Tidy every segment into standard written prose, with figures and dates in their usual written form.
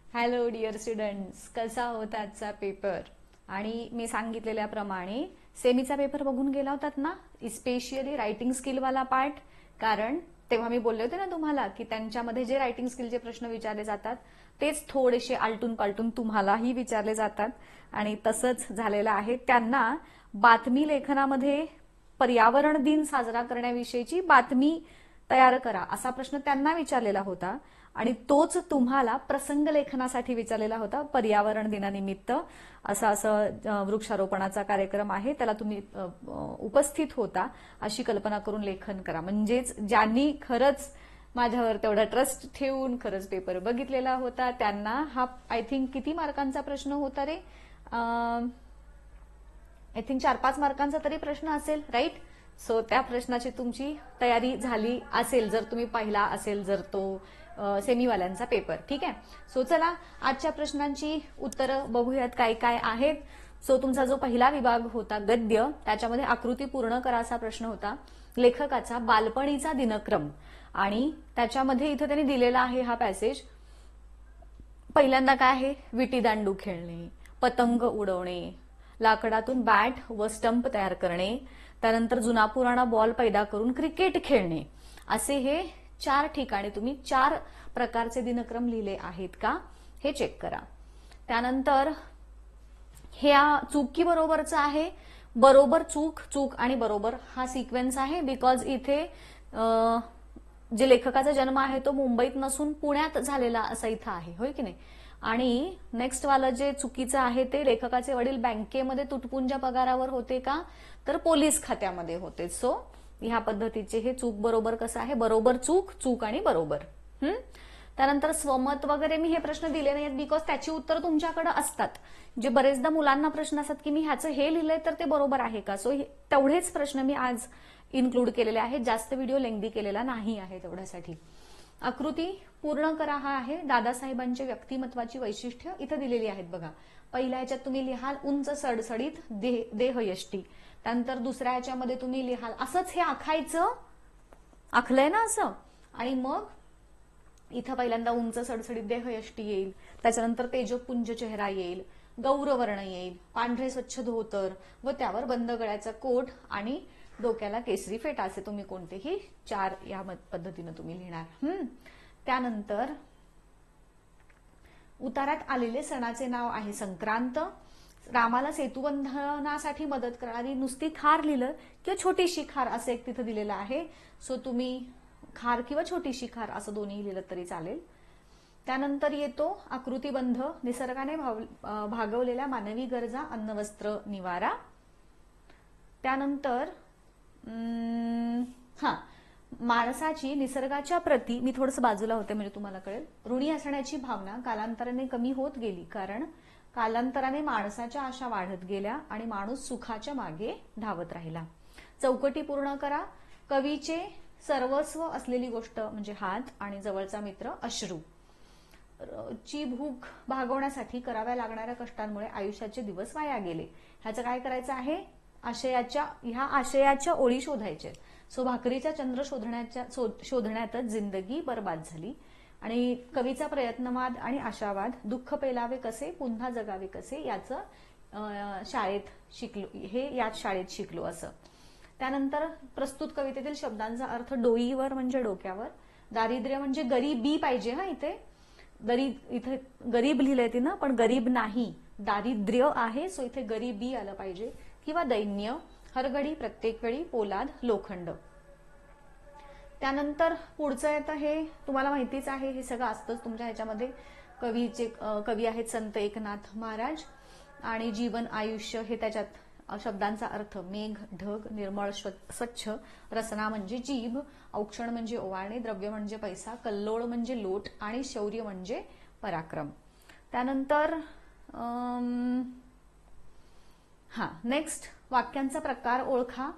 Hello dear students, कसा होता आजचा पेपर? आणि मी सांगितलेल्याप्रमाणे सेमीचा पेपर बघून गेला होतात ना, स्पेशली रायटिंग स्किलवाला पार्ट. कारण तेव्हा मी बोलले होते ना तुम्हाला की त्यांच्यामध्ये जे रायटिंग स्किलचे प्रश्न विचारले जातात तेच थोडेसे आलटून पालटून तुम्हालाही विचारले जातात. आणि तसंच झालेलं आहे. त्यांना बातमी लेखनामध्ये पर्यावरण दिन साजरा करण्याविषयीची बातमी तयार करा असा प्रश्न त्यांना विचारलेला होता. आणि तोच तुम्हाला प्रसंग लेखनासाठी विचारलेला होता. पर्यावरण दिनानिमित्त असं वृक्षारोपणाचा कार्यक्रम आहे, त्याला तुम्ही उपस्थित होता अशी कल्पना करून लेखन करा. म्हणजेच ज्यांनी खरंच माझ्यावर तेवढा ट्रस्ट ठेवून खरंच पेपर बघितलेला होता त्यांना हा आय थिंक किती मार्कांचा प्रश्न होता रे? आय थिंक 4-5 मार्कांचा तरी प्रश्न असेल, राईट? सो त्या प्रश्नाची तुमची तयारी झाली असेल जर तुम्ही पाहिला असेल जर तो सेमीवाल्यांचा पेपर. ठीक आहे. सो चला आजच्या प्रश्नांची उत्तरं बघूयात काय काय आहेत. सो तुमचा जो पहिला विभाग होता गद्य, त्याच्यामध्ये आकृती पूर्ण करा असा प्रश्न होता. लेखकाचा बालपणीचा दिनक्रम, आणि त्याच्यामध्ये इथं त्यांनी दिलेला आहे हा पॅसेज. पहिल्यांदा काय आहे? विटीदांडू खेळणे, पतंग उडवणे, लाकडातून बॅट व स्टंप तयार करणे, त्यानंतर जुना पुराणा बॉल पैदा करून क्रिकेट खेळणे, असे हे 4 ठिकाणी तुम्ही 4 प्रकारचे दिनक्रम लिहिले आहेत का हे चेक करा. त्यानंतर ह्या चूक की बरोबरचं आहे? बरोबर, चूक, चूक आणि बरोबर हा सिक्वेन्स आहे. बिकॉज इथे जे लेखकाचा जन्म आहे तो मुंबईत नसून पुण्यात झालेला असा इथं आहे, होय की नाही? आणि नेक्स्ट वाला जे चुकीचं आहे ते लेखकाचे वडील बँकेमध्ये तुटपुंजा पगारावर होते का, तर पोलीस खात्यामध्ये होते. सो ह्या पद्धतीचे हे चूक बरोबर कसं आहे? बरोबर, चूक, चूक आणि बरोबर. त्यानंतर स्वमत वगैरे मी हे प्रश्न दिले नाहीत बिकॉज त्याची उत्तर तुमच्याकडे असतात. जे बरेचदा मुलांना प्रश्न असतात की मी ह्याचं हे लिहिलंय तर ते बरोबर आहे का. सो तेवढेच प्रश्न मी आज इन्क्लूड केलेले आहेत. जास्त व्हिडिओ लेंदी केलेला नाही आहे तेवढ्यासाठी. आकृती पूर्ण करा हा आहे. दादासाहेबांचे व्यक्तिमत्वाची वैशिष्ट्य इथं दिलेली आहेत बघा. पहिल्या ह्याच्यात तुम्ही लिहाल उंच सडसडीत देहयष्टी. त्यानंतर दुसऱ्या ह्याच्यामध्ये तुम्ही लिहाल असंच हे आखायचं, आखलंय ना असं. आणि मग इथं पहिल्यांदा उंच सडसडीत देहयष्टी येईल, त्याच्यानंतर तेजपुंज चेहरा येईल, गौरवर्ण येईल, पांढरे स्वच्छ धोतर व त्यावर बंद गळ्याचा कोट आणि डोक्याला केसरी फेटा, असे तुम्ही कोणतेही 4 या पद्धतीनं तुम्ही लिहिणार. त्यानंतर उतारात आलेले सणाचे नाव आहे संक्रांत. रामाला सेतुबंधनासाठी मदत करणारी नुसती खार लिहिलं किंवा छोटीशी खार असं एक तिथं दिलेलं आहे. सो तुम्ही खार किंवा छोटीशी खार असं दोन्ही लिहिलं तरी चालेल. त्यानंतर येतो आकृतीबंध, निसर्गाने भागवलेल्या मानवी गरजा, अन्न, वस्त्र, निवारा. त्यानंतर माणसाची निसर्गाच्या प्रती, मी थोडंसं बाजूला होते म्हणजे तुम्हाला कळेल, ऋणी असण्याची भावना कालांतराने कमी होत गेली कारण कालांतराने माणसाच्या आशा वाढत गेल्या आणि माणूस सुखाच्या मागे धावत राहिला. चौकटी पूर्ण करा. कवीचे सर्वस्व असलेली गोष्ट म्हणजे हात आणि जवळचा मित्र अश्रू. ची भूक भागवण्यासाठी कराव्या लागणाऱ्या कष्टांमुळे आयुष्याचे दिवस वाया गेले. ह्याचं काय करायचं आहे? ह्या आशयाच्या ओळी शोधायच्या. सो भाकरीचा चंद्र शोधण्यातच जिंदगी बर्बाद झाली. आणि कवीचा प्रयत्नवाद आणि आशावाद, दुःख पेलावे कसे, पुन्हा जगावे कसे, याचं शाळेत शिकलो, हे याच शाळेत शिकलो असं. त्यानंतर प्रस्तुत कवितेतील शब्दांचा अर्थ डोईवर म्हणजे डोक्यावर, दारिद्र्य म्हणजे गरीबी पाहिजे हा इथे गरीब लिहिलंय तिनं पण गरीब नाही, दारिद्र्य आहे. सो इथे गरीबी आलं पाहिजे. किंवा दैन्य, हरघडी, प्रत्येक वेळी, पोलाद, लोखंड. त्यानंतर पुढचं येतं हे तुम्हाला माहितीच आहे, हे सगळं असतंच तुमच्या ह्याच्यामध्ये. कवी आहेत संत एकनाथ महाराज. आणि जीवन आयुष्य हे त्याच्यात शब्दांचा अर्थ मेघ, ढग, निर्मळ स्वच्छ, रसना म्हणजे जीभ, औक्षण म्हणजे ओवाळणे, द्रव्य म्हणजे पैसा, कल्लोळ म्हणजे लोट आणि शौर्य म्हणजे पराक्रम. त्यानंतर नेक्स्ट वाक्यांचा प्रकार ओळखा.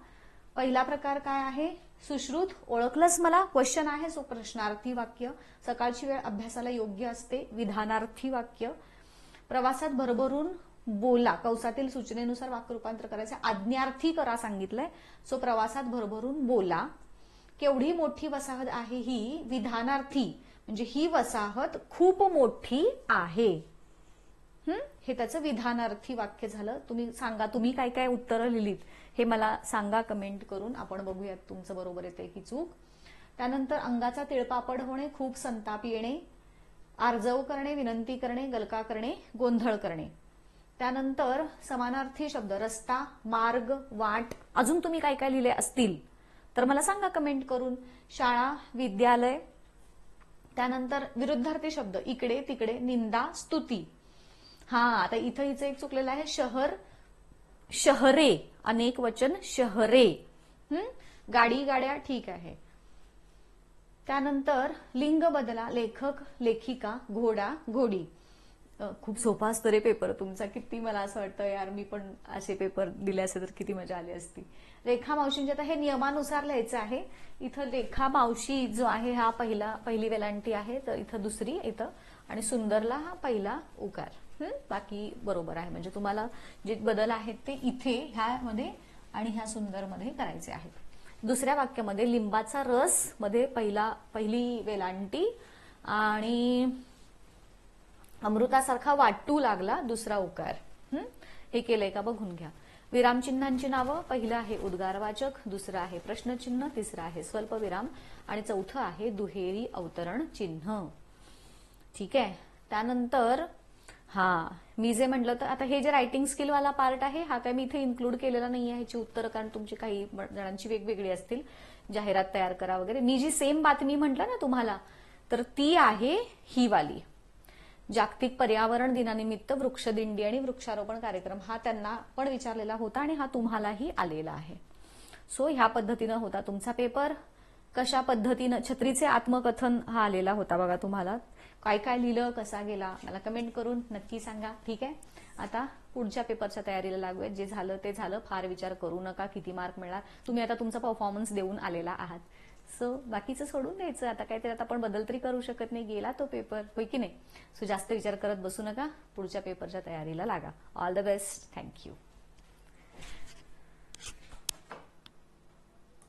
पहिला प्रकार काय आहे? सुश्रुत. ओळखलंच मला? क्वेश्चन आहे. सो प्रश्नार्थी वाक्य. सकाळची वेळ अभ्यासाला योग्य असते. विधानार्थी वाक्य. प्रवासात भरभरून बोला, कंसातील सूचनेनुसार वाक्य रूपांतर करायचं. आज्ञार्थी करा सांगितलंय. सो प्रवासात भरभरून बोला. केवढी मोठी वसाहत आहे ही? विधानार्थी. म्हणजे ही वसाहत खूप मोठी आहे. हे त्याचं विधानार्थी वाक्य झालं. तुम्ही सांगा, तुम्ही काय काय उत्तरं लिहिलीत हे मला सांगा कमेंट करून. आपण बघूयात तुमचं बरोबर येते की चूक. त्यानंतर अंगाचा तिळपापड होणे, खूप संताप येणे, आर्जव करणे, विनंती करणे, गलका करणे, गोंधळ करणे. त्यानंतर समानार्थी शब्द रस्ता, मार्ग, वाट. अजून तुम्ही काय काय लिहिले असतील तर मला सांगा कमेंट करून. शाळा, विद्यालय. त्यानंतर विरुद्धार्थी शब्द इकडे, तिकडे, निंदा, स्तुती. आता इथं हिचं एक चुकलेलं आहे. शहर, शहरे, अनेक वचन शहरे. गाडी, गाड्या, ठीक आहे. त्यानंतर लिंग बदला, लेखक, लेखिका, घोडा, घोडी. खूप सोपा असतो रे पेपर तुमचा. किती मला असं वाटतं यार मी पण असे पेपर दिले असते तर किती मजा आली असती. रेखा मावशींचे आता हे नियमानुसार लिहायचं आहे. इथं रेखा मावशी जो आहे हा पहिली वेलांटी आहे, तर इथं दुसरी, इथं आणि सुंदरला हा पहिला उकार. बाकी बरोबर आहे. म्हणजे तुम्हाला जे बदल आहेत ते इथे ह्यामध्ये आणि ह्या सुंदरमध्ये करायचे आहेत. दुसऱ्या वाक्यामध्ये लिंबाचा रस मध्ये पहिली वेलांटी आणि अमृतासारखा वाटू लागला दुसरा उकार. हे केलंय का बघून घ्या. विरामचिन्हांची नावं, पहिलं आहे उद्गारवाचक, दुसरं आहे प्रश्नचिन्ह, तिसरं आहे स्वल्पविराम आणि चौथं आहे दुहेरी अवतरण चिन्ह. ठीक आहे. त्यानंतर मी जे म्हटलं तर आता हे जे रायटिंग स्किल वाला पार्ट आहे हा काय मी इथे इन्क्लूड केलेला नाहीये ह्याची उत्तरं, कारण तुमची काही जणांची वेगवेगळी असतील. जाहिरात तयार करा वगैरे. मी जी सेम बातमी म्हटलं ना तुम्हाला तर ती आहे ही वाली. जागतिक पर्यावरण दिनानिमित्त वृक्षदिंडी आणि वृक्षारोपण कार्यक्रम हा त्यांना पण विचारलेला होता आणि हा तुम्हालाही आलेला आहे. सो ह्या पद्धतीनं होता तुमचा पेपर. कशा पद्धतीनं छत्रीचे आत्मकथन हा आलेला होता बघा तुम्हाला. काय काय लिहिलं, कसा गेला मला कमेंट करून नक्की सांगा. ठीक आहे. आता पुढच्या पेपरच्या तयारीला लागूयात. जे झालं ते झालं. फार विचार करू नका किती मार्क मिळणार. तुम्ही आता तुमचा परफॉर्मन्स देऊन आलेला आहात. सो बाकीचं सोडून द्यायचं. आता काहीतरी आता आपण बदल तरी करू शकत नाही. गेला तो पेपर, होय की नाही. सो जास्त विचार करत बसू नका. पुढच्या पेपरच्या तयारीला लागा. All the best. थँक्यू.